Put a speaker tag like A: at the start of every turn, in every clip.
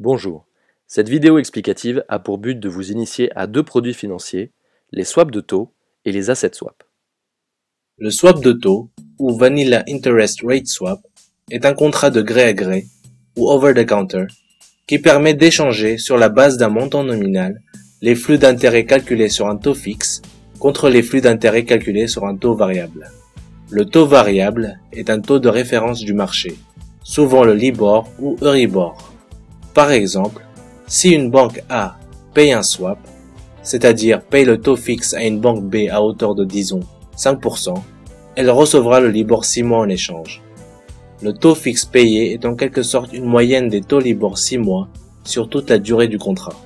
A: Bonjour, cette vidéo explicative a pour but de vous initier à deux produits financiers, les swaps de taux et les asset swaps.
B: Le swap de taux, ou Vanilla Interest Rate Swap, est un contrat de gré à gré, ou over-the-counter, qui permet d'échanger sur la base d'un montant nominal les flux d'intérêt calculés sur un taux fixe contre les flux d'intérêt calculés sur un taux variable. Le taux variable est un taux de référence du marché, souvent le Libor ou Euribor. Par exemple, si une banque A paye un swap, c'est-à-dire paye le taux fixe à une banque B à hauteur de disons 5%, elle recevra le Libor 6 mois en échange. Le taux fixe payé est en quelque sorte une moyenne des taux Libor 6 mois sur toute la durée du contrat.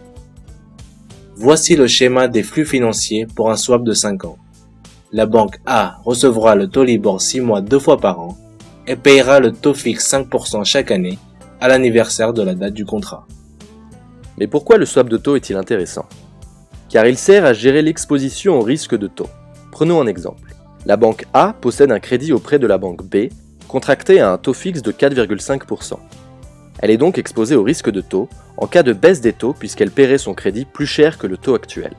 B: Voici le schéma des flux financiers pour un swap de 5 ans. La banque A recevra le taux Libor 6 mois 2 fois par an et payera le taux fixe 5% chaque année à l'anniversaire de la date du contrat.
A: Mais pourquoi le swap de taux est-il intéressant? Car il sert à gérer l'exposition au risque de taux. Prenons un exemple. La banque A possède un crédit auprès de la banque B, contracté à un taux fixe de 4,5%. Elle est donc exposée au risque de taux en cas de baisse des taux puisqu'elle paierait son crédit plus cher que le taux actuel.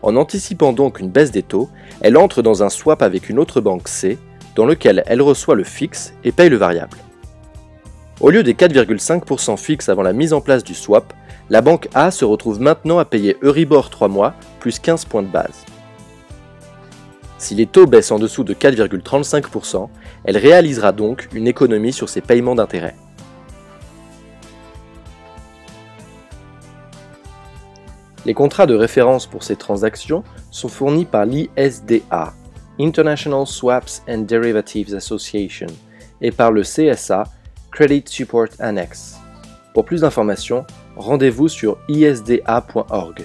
A: En anticipant donc une baisse des taux, elle entre dans un swap avec une autre banque C, dans lequel elle reçoit le fixe et paye le variable. Au lieu des 4,5% fixes avant la mise en place du swap, la banque A se retrouve maintenant à payer Euribor 3 mois plus 15 points de base. Si les taux baissent en dessous de 4,35%, elle réalisera donc une économie sur ses paiements d'intérêt. Les contrats de référence pour ces transactions sont fournis par l'ISDA, International Swaps and Derivatives Association, et par le CSA, Credit Support Annex. Pour plus d'informations, rendez-vous sur isda.org.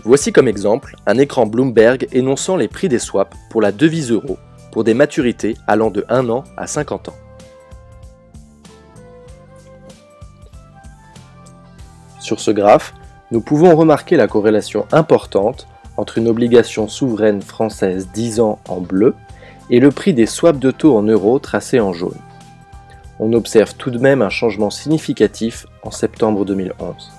A: Voici comme exemple un écran Bloomberg énonçant les prix des swaps pour la devise euro pour des maturités allant de 1 an à 50 ans. Sur ce graphe, nous pouvons remarquer la corrélation importante entre une obligation souveraine française 10 ans en bleu et le prix des swaps de taux en euros tracé en jaune. On observe tout de même un changement significatif en septembre 2011.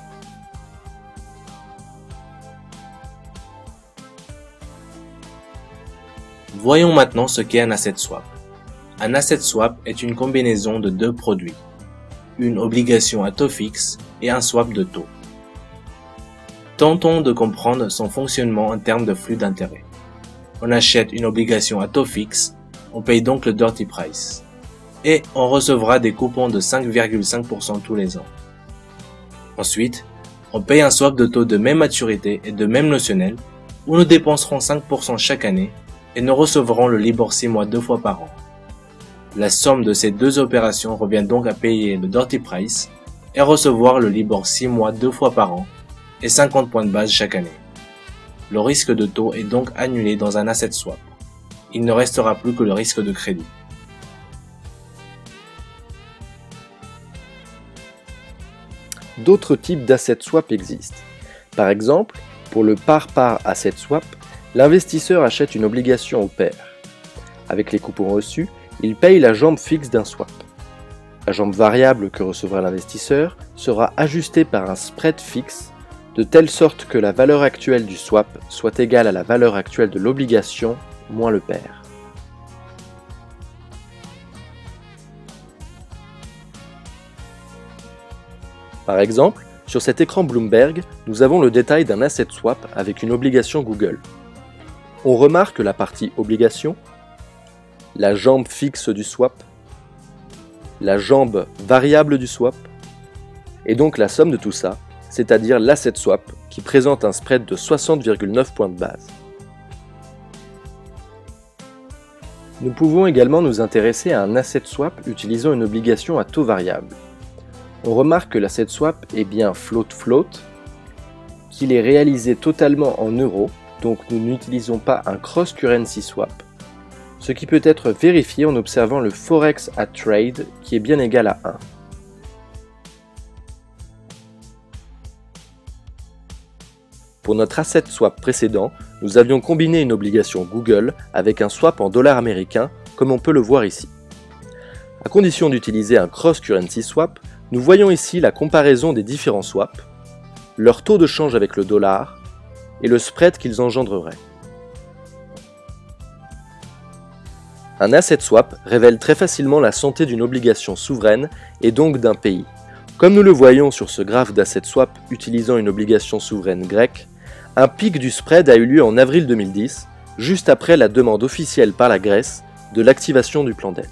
B: Voyons maintenant ce qu'est un asset swap. Un asset swap est une combinaison de deux produits, une obligation à taux fixe et un swap de taux. Tentons de comprendre son fonctionnement en termes de flux d'intérêt. On achète une obligation à taux fixe, on paye donc le dirty price, et on recevra des coupons de 5,5% tous les ans. Ensuite, on paye un swap de taux de même maturité et de même notionnel, où nous dépenserons 5% chaque année et nous recevrons le Libor 6 mois 2 fois par an. La somme de ces deux opérations revient donc à payer le dirty price et recevoir le Libor 6 mois 2 fois par an et 50 points de base chaque année. Le risque de taux est donc annulé dans un asset swap. Il ne restera plus que le risque de crédit.
A: D'autres types d'asset swap existent. Par exemple, pour le par-par asset swap, l'investisseur achète une obligation au pair. Avec les coupons reçus, il paye la jambe fixe d'un swap. La jambe variable que recevra l'investisseur sera ajustée par un spread fixe, de telle sorte que la valeur actuelle du swap soit égale à la valeur actuelle de l'obligation moins le pair. Par exemple, sur cet écran Bloomberg, nous avons le détail d'un asset swap avec une obligation Google. On remarque la partie obligation, la jambe fixe du swap, la jambe variable du swap, et donc la somme de tout ça, c'est-à-dire l'asset swap qui présente un spread de 60,9 points de base. Nous pouvons également nous intéresser à un asset swap utilisant une obligation à taux variable. On remarque que l'asset swap est bien float-float, qu'il est réalisé totalement en euros, donc nous n'utilisons pas un cross-currency swap, ce qui peut être vérifié en observant le Forex at Trade qui est bien égal à 1. Pour notre asset swap précédent, nous avions combiné une obligation Google avec un swap en dollars américains, comme on peut le voir ici. À condition d'utiliser un cross-currency swap, nous voyons ici la comparaison des différents swaps, leur taux de change avec le dollar et le spread qu'ils engendreraient. Un asset swap révèle très facilement la santé d'une obligation souveraine et donc d'un pays. Comme nous le voyons sur ce graphe d'asset swap utilisant une obligation souveraine grecque, un pic du spread a eu lieu en avril 2010, juste après la demande officielle par la Grèce de l'activation du plan d'aide.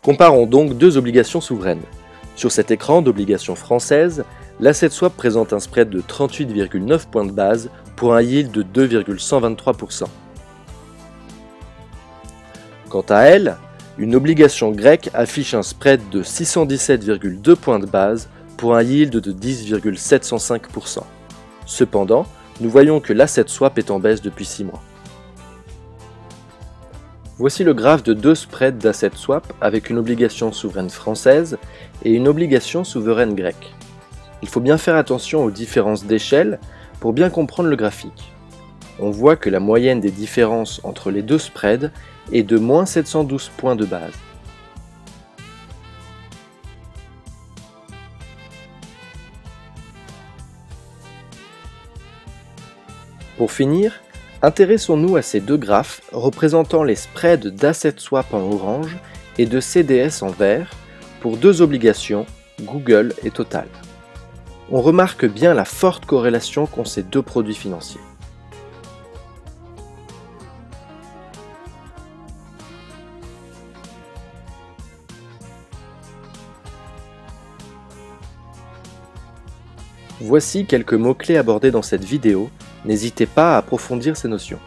A: Comparons donc deux obligations souveraines. Sur cet écran d'obligations françaises, l'asset swap présente un spread de 38,9 points de base pour un yield de 2,123%. Quant à elle, une obligation grecque affiche un spread de 617,2 points de base pour un yield de 10,705%. Cependant, nous voyons que l'asset swap est en baisse depuis 6 mois. Voici le graphe de deux spreads d'asset swap avec une obligation souveraine française et une obligation souveraine grecque. Il faut bien faire attention aux différences d'échelle pour bien comprendre le graphique. On voit que la moyenne des différences entre les deux spreads est de moins 712 points de base. Pour finir, intéressons-nous à ces deux graphes représentant les spreads d'asset swap en orange et de CDS en vert pour deux obligations, Google et Total. On remarque bien la forte corrélation qu'ont ces deux produits financiers. Voici quelques mots-clés abordés dans cette vidéo, n'hésitez pas à approfondir ces notions.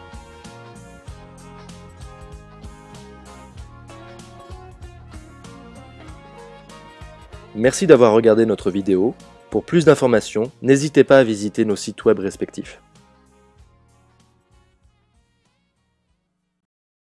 A: Merci d'avoir regardé notre vidéo. Pour plus d'informations, n'hésitez pas à visiter nos sites web respectifs.